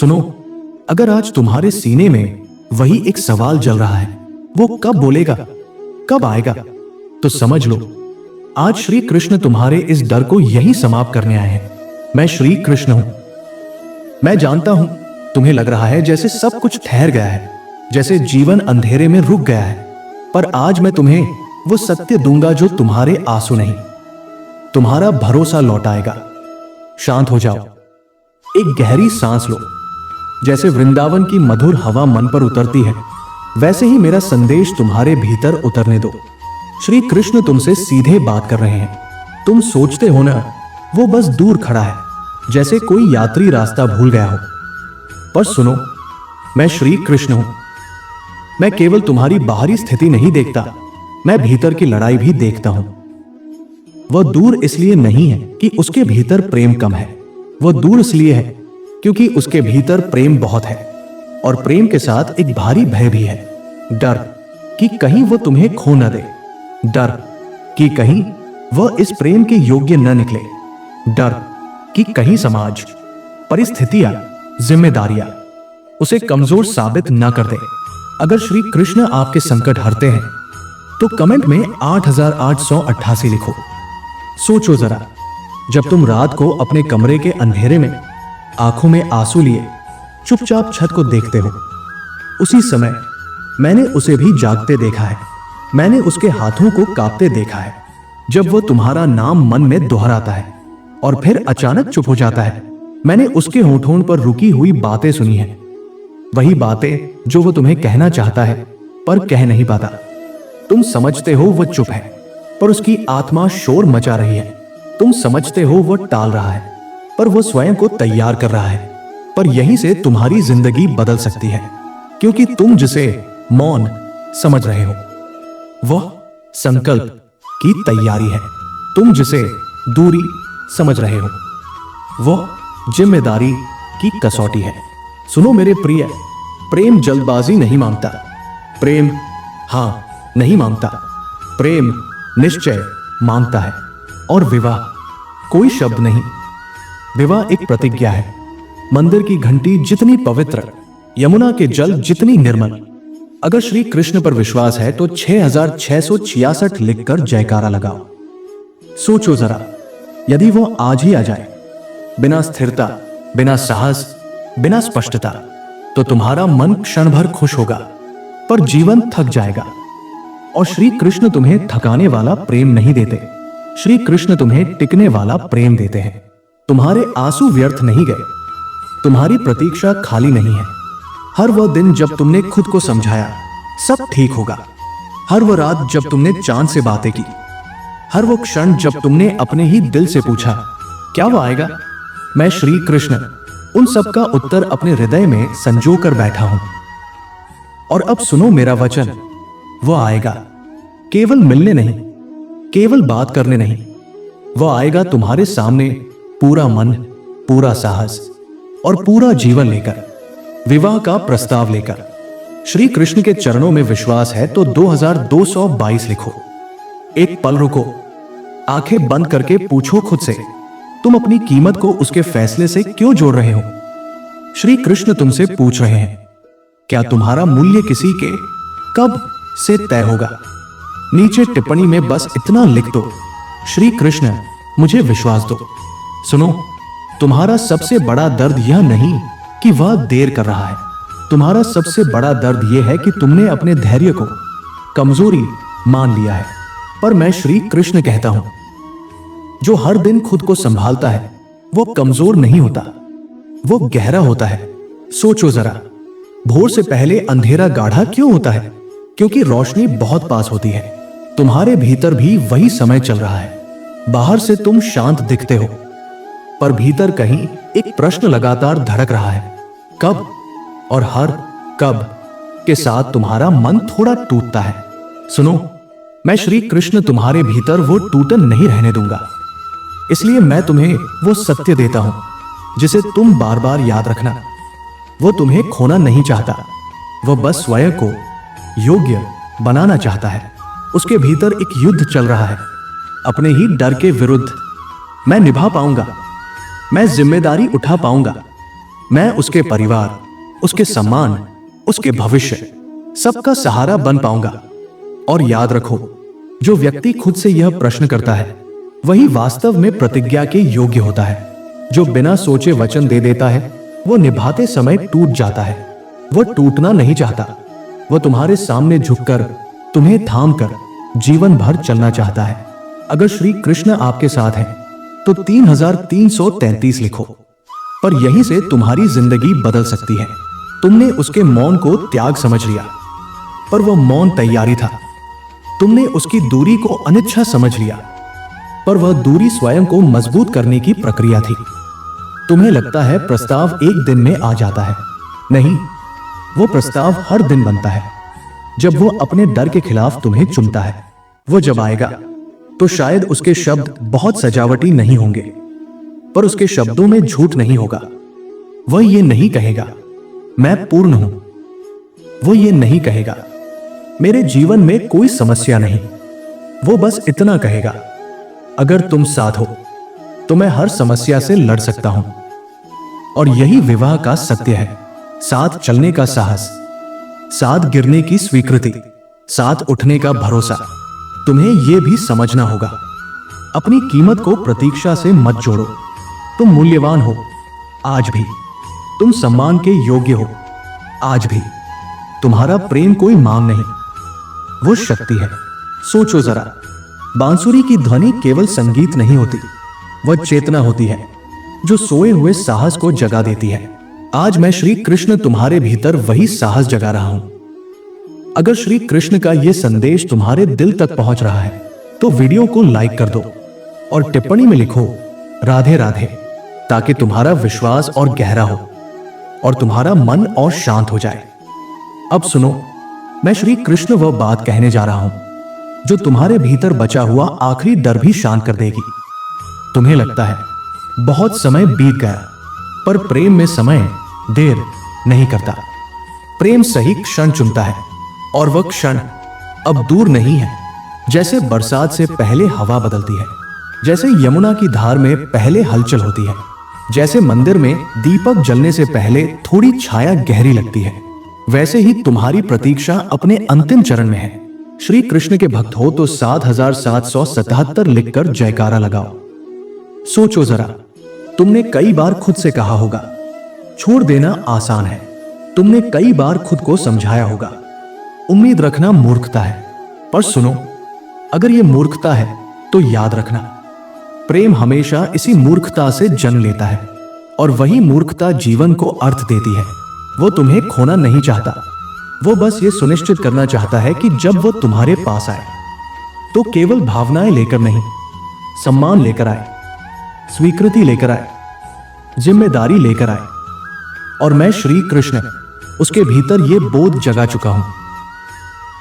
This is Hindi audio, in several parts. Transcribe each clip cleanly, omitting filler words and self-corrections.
सुनो, अगर आज तुम्हारे सीने में वही एक सवाल जल रहा है, वो कब बोलेगा, कब आएगा, तो समझ लो आज श्री कृष्ण तुम्हारे इस डर को यही समाप्त करने आए हैं। मैं श्री कृष्ण हूं। मैं जानता हूं तुम्हें लग रहा है जैसे सब कुछ ठहर गया है, जैसे जीवन अंधेरे में रुक गया है, पर आज मैं तुम्हें वो सत्य दूंगा जो तुम्हारे आंसू नहीं, तुम्हारा भरोसा लौटाएगा। शांत हो जाओ, एक गहरी सांस लो। जैसे वृंदावन की मधुर हवा मन पर उतरती है, वैसे ही मेरा संदेश तुम्हारे भीतर उतरने दो। श्री कृष्ण तुमसे सीधे बात कर रहे हैं। तुम सोचते हो ना वो बस दूर खड़ा है, जैसे कोई यात्री रास्ता भूल गया हो, पर सुनो, मैं श्री कृष्ण हूं। मैं केवल तुम्हारी बाहरी स्थिति नहीं देखता, मैं भीतर की लड़ाई भी देखता हूं। वह दूर इसलिए नहीं है कि उसके भीतर प्रेम कम है, वह दूर इसलिए है क्योंकि उसके भीतर प्रेम बहुत है, और प्रेम के साथ एक भारी भय भी है। डर कि कहीं वह तुम्हें खो न दे, डर कि कहीं वह इस प्रेम के योग्य न निकले, डर कि कहीं समाज, परिस्थितियां, जिम्मेदारियां उसे कमजोर साबित न कर दे। अगर श्री कृष्ण आपके संकट हरते हैं तो कमेंट में 8888 लिखो। सोचो जरा, जब तुम रात को अपने कमरे के अंधेरे में आंखों में आंसू लिए चुपचाप छत को देखते हो, उसी समय मैंने उसे भी जागते देखा है। मैंने उसके हाथों को कांपते देखा है जब वह तुम्हारा नाम मन में दोहराता है और फिर अचानक चुप हो जाता है। मैंने उसके होठों पर रुकी हुई बातें सुनी हैं, वही बातें जो वो तुम्हें कहना चाहता है पर कह नहीं पाता। तुम समझते हो वो चुप है, पर उसकी आत्मा शोर मचा रही है। तुम समझते हो वो टाल रहा है, पर वो स्वयं को तैयार कर रहा है। पर यहीं से तुम्हारी जिंदगी बदल सकती है, क्योंकि तुम जिसे मौन समझ रहे हो वह संकल्प की तैयारी है। तुम जिसे दूरी समझ रहे हो वह जिम्मेदारी की कसौटी है। सुनो मेरे प्रिय, प्रेम जल्दबाजी नहीं मांगता, प्रेम हाँ नहीं मांगता, प्रेम निश्चय मांगता है। और विवाह कोई शब्द नहीं, विवाह एक प्रतिज्ञा है। मंदिर की घंटी जितनी पवित्र, यमुना के जल जितनी निर्मल। अगर श्री कृष्ण पर विश्वास है तो 6666 लिखकर जयकारा लगाओ। सोचो जरा, यदि वो आज ही आ जाए, बिना स्थिरता, बिना साहस, बिना स्पष्टता, तो तुम्हारा मन क्षण भर खुश होगा, पर जीवन थक जाएगा। और श्री कृष्ण तुम्हें थकाने वाला प्रेम नहीं देते, श्री कृष्ण तुम्हें टिकने वाला प्रेम देते हैं। तुम्हारे आंसू व्यर्थ नहीं गए, तुम्हारी प्रतीक्षा खाली नहीं है। हर वह दिन जब तुमने खुद को समझाया सब ठीक होगा, हर वह रात जब तुमने चांद से बातें की, हर वो क्षण जब तुमने अपने ही दिल से पूछा क्या वो आएगा, मैं श्री कृष्ण उन सब का उत्तर अपने हृदय में संजो कर बैठा हूं। और अब सुनो मेरा वचन, वो आएगा केवल मिलने नहीं, केवल बात करने नहीं, वो आएगा तुम्हारे सामने पूरा मन, पूरा साहस और पूरा जीवन लेकर, विवाह का प्रस्ताव लेकर। श्री कृष्ण के चरणों में विश्वास है तो 2222 लिखो। एक पल रुको, आंखें बंद करके पूछो खुद से, तुम अपनी कीमत को उसके फैसले से क्यों जोड़ रहे हो? श्री कृष्ण तुमसे पूछ रहे हैं, क्या तुम्हारा मूल्य किसी के कब से तय होगा? नीचे टिप्पणी में बस इतना लिख दो, श्री कृष्ण मुझे विश्वास दो। सुनो, तुम्हारा सबसे बड़ा दर्द यह नहीं कि वह देर कर रहा है, तुम्हारा सबसे बड़ा दर्द यह है कि तुमने अपने धैर्य को कमजोरी मान लिया है। पर मैं श्री कृष्ण कहता हूं, जो हर दिन खुद को संभालता है वो कमजोर नहीं होता, वो गहरा होता है। सोचो जरा, भोर से पहले अंधेरा गाढ़ा क्यों होता है? क्योंकि रोशनी बहुत पास होती है। तुम्हारे भीतर भी वही समय चल रहा है। बाहर से तुम शांत दिखते हो, पर भीतर कहीं एक प्रश्न लगातार धड़क रहा है, कब? और हर कब के साथ तुम्हारा मन थोड़ा टूटता है। सुनो, मैं श्री कृष्ण तुम्हारे भीतर वो टूटन नहीं रहने दूंगा। इसलिए मैं तुम्हें वो सत्य देता हूं जिसे तुम बार बार याद रखना। वो तुम्हें खोना नहीं चाहता, वो बस स्वयं को योग्य बनाना चाहता है। उसके भीतर एक युद्ध चल रहा है अपने ही डर के विरुद्ध। मैं निभा पाऊंगा, मैं जिम्मेदारी उठा पाऊंगा, मैं उसके परिवार, उसके सम्मान, उसके भविष्य, सबका सहारा बन पाऊंगा। और याद रखो, जो व्यक्ति खुद से यह प्रश्न करता है वही वास्तव में प्रतिज्ञा के योग्य होता है। जो बिना सोचे वचन दे देता है वो निभाते समय टूट जाता है। वो टूटना नहीं चाहता, वो तुम्हारे सामने झुककर तुम्हें थाम कर जीवन भर चलना चाहता है। अगर श्री कृष्ण आपके साथ हैं तो 3333 लिखो, पर यहीं से तुम्हारी जिंदगी बदल सकती है। तुमने उसके मौन को त्याग समझ लिया, पर वह मौन तैयारी था। तुमने उसकी दूरी को अनिच्छा समझ लिया, पर वह दूरी स्वयं को मजबूत करने की प्रक्रिया थी। तुम्हें लगता है प्रस्ताव एक दिन में आ जाता है, नहीं, वो प्रस्ताव हर दिन बनता है। जब वो अपने डर के खिलाफ तुम्हें चुनता है, वो जब आएगा तो शायद उसके शब्द बहुत सजावटी नहीं होंगे, पर उसके शब्दों में झूठ नहीं होगा। वह ये नहीं कहेगा मैं पूर्ण हूं, वो ये नहीं कहेगा मेरे जीवन में कोई समस्या नहीं। वो बस इतना कहेगा, अगर तुम साथ हो तो मैं हर समस्या से लड़ सकता हूं। और यही विवाह का सत्य है, साथ चलने का साहस, साथ गिरने की स्वीकृति, साथ उठने का भरोसा। तुम्हें यह भी समझना होगा, अपनी कीमत को प्रतीक्षा से मत जोड़ो। तुम मूल्यवान हो आज भी, तुम सम्मान के योग्य हो आज भी। तुम्हारा प्रेम कोई मांग नहीं, वो शक्ति है। सोचो जरा, बांसुरी की ध्वनि केवल संगीत नहीं होती, वह चेतना होती है जो सोए हुए साहस को जगा देती है। आज मैं श्री कृष्ण तुम्हारे भीतर वही साहस जगा रहा हूं। अगर श्री कृष्ण का यह संदेश तुम्हारे दिल तक पहुंच रहा है तो वीडियो को लाइक कर दो और टिप्पणी में लिखो राधे राधे, ताकि तुम्हारा विश्वास और गहरा हो और तुम्हारा मन और शांत हो जाए। अब सुनो, मैं श्री कृष्ण वह बात कहने जा रहा हूं जो तुम्हारे भीतर बचा हुआ आखिरी डर भी शांत कर देगी। तुम्हें लगता है बहुत समय बीत गया, पर प्रेम में समय देर नहीं करता। प्रेम सही क्षण चुनता है, और वह क्षण अब दूर नहीं है। जैसे बरसात से पहले हवा बदलती है, जैसे यमुना की धार में पहले हलचल होती है, जैसे मंदिर में दीपक जलने से पहले थोड़ी छाया गहरी लगती है, वैसे ही तुम्हारी प्रतीक्षा अपने अंतिम चरण में है। श्री कृष्ण के भक्त हो तो 7777 लिखकर जयकारा लगाओ। सोचो जरा, तुमने कई बार खुद से कहा होगा छोड़ देना आसान है। तुमने कई बार खुद को समझाया होगा उम्मीद रखना मूर्खता है। पर सुनो, अगर यह मूर्खता है तो याद रखना, प्रेम हमेशा इसी मूर्खता से जन्म लेता है, और वही मूर्खता जीवन को अर्थ देती है। वो तुम्हें खोना नहीं चाहता, वो बस ये सुनिश्चित करना चाहता है कि जब वो तुम्हारे पास आए तो केवल भावनाएं लेकर नहीं, सम्मान लेकर आए, स्वीकृति लेकर आए, जिम्मेदारी लेकर आए। और मैं श्री कृष्ण उसके भीतर ये बोध जगा चुका हूं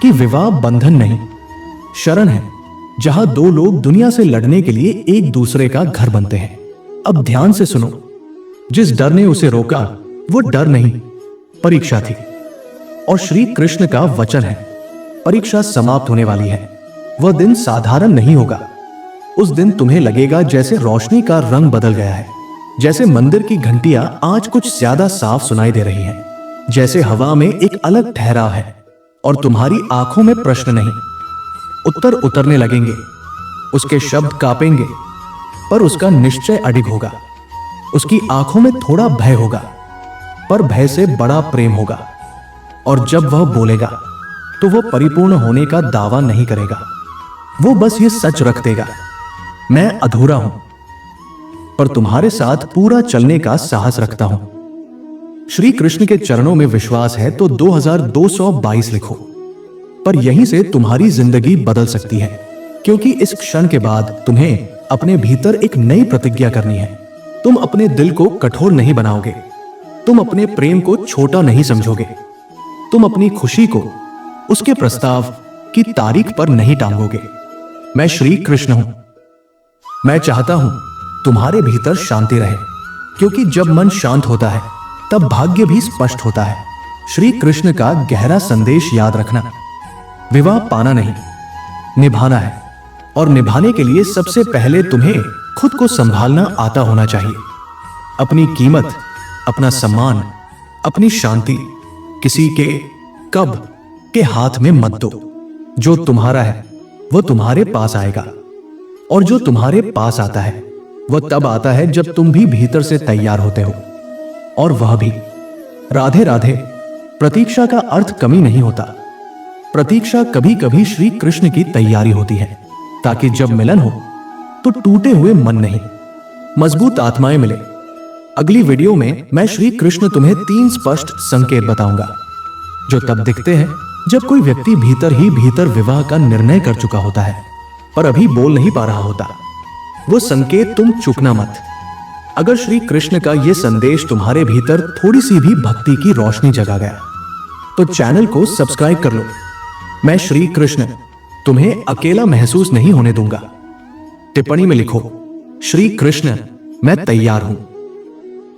कि विवाह बंधन नहीं, शरण है, जहां दो लोग दुनिया से लड़ने के लिए एक दूसरे का घर बनते हैं। अब ध्यान से सुनो, जिस डर ने उसे रोका वो डर नहीं, परीक्षा थी। और श्री कृष्ण का वचन है, परीक्षा समाप्त होने वाली है। वह दिन साधारण नहीं होगा। उस दिन तुम्हें लगेगा जैसे रोशनी का रंग बदल गया है, जैसे मंदिर की घंटियां आज कुछ ज्यादा साफ सुनाई दे रही हैं, जैसे हवा में एक अलग ठहराव है और तुम्हारी आंखों में प्रश्न नहीं, उत्तर उतरने लगेंगे। उसके शब्द कांपेंगे, पर उसका निश्चय अडिग होगा। उसकी आंखों में थोड़ा भय होगा, पर भय से बड़ा प्रेम होगा। और जब वह बोलेगा तो वह परिपूर्ण होने का दावा नहीं करेगा, वो बस ये सच रख देगा, मैं अधूरा हूं, पर तुम्हारे साथ पूरा चलने का साहस रखता हूं। श्री कृष्ण के चरणों में विश्वास है तो 2222 लिखो, पर यहीं से तुम्हारी जिंदगी बदल सकती है, क्योंकि इस क्षण के बाद तुम्हें अपने भीतर एक नई प्रतिज्ञा करनी है। तुम अपने दिल को कठोर नहीं बनाओगे, तुम अपने प्रेम को छोटा नहीं समझोगे, तुम अपनी खुशी को उसके प्रस्ताव की तारीख पर नहीं टांगोगे। मैं श्री कृष्ण हूं, मैं चाहता हूं तुम्हारे भीतर शांति रहे, क्योंकि जब मन शांत होता है तब भाग्य भी स्पष्ट होता है। श्री कृष्ण का गहरा संदेश याद रखना, विवाह पाना नहीं, निभाना है, और निभाने के लिए सबसे पहले तुम्हें खुद को संभालना आता होना चाहिए। अपनी कीमत, अपना सम्मान, अपनी शांति किसी के कब के हाथ में मत दो। जो तुम्हारा है वो तुम्हारे पास आएगा, और जो तुम्हारे पास आता है वह तब आता है जब तुम भी भीतर से तैयार होते हो। और वह भी राधे राधे। प्रतीक्षा का अर्थ कमी नहीं होता। प्रतीक्षा कभी कभी श्री कृष्ण की तैयारी होती है, ताकि जब मिलन हो तो टूटे हुए मन नहीं, मजबूत आत्माएं मिले। अगली वीडियो में मैं श्री कृष्ण तुम्हें 3 स्पष्ट संकेत बताऊंगा, जो तब दिखते हैं जब कोई व्यक्ति भीतर ही भीतर विवाह का निर्णय कर चुका होता है, पर अभी बोल नहीं पा रहा होता। वो संकेत तुम चूकना मत। अगर श्री कृष्ण का यह संदेश तुम्हारे भीतर थोड़ी सी भी भक्ति की रोशनी जगा गया तो चैनल को सब्सक्राइब कर लो। मैं श्री कृष्ण तुम्हें अकेला महसूस नहीं होने दूंगा। टिप्पणी में लिखो, श्री कृष्ण मैं तैयार हूं।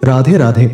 राधे राधे।